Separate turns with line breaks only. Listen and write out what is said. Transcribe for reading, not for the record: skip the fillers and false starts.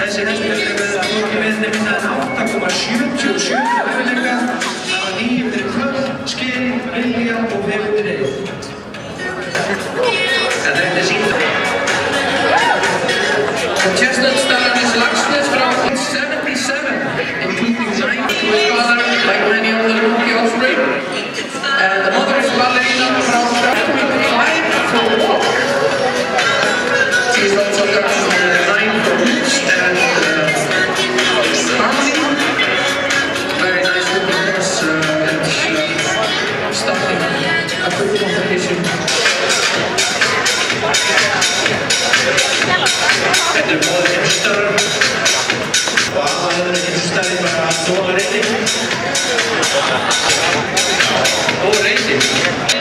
Þessi hestur hefur lokið við nefnda 8,77 hæfileika, það var 9 fyrir kvöld, skil, vilja og 5 fyrir einn. Þetta er eftir síðan. The chestnut stallion is Laxness from 77, including 9 to his father, like many other rookie offspring. And the mother is Ballerina from 5 for walk. She is also got 9 for boots and harmony. Very nice looking horse and starting a quick competition. En de bal is instarten. Allemaal hebben we instarten bij de racing. Racing.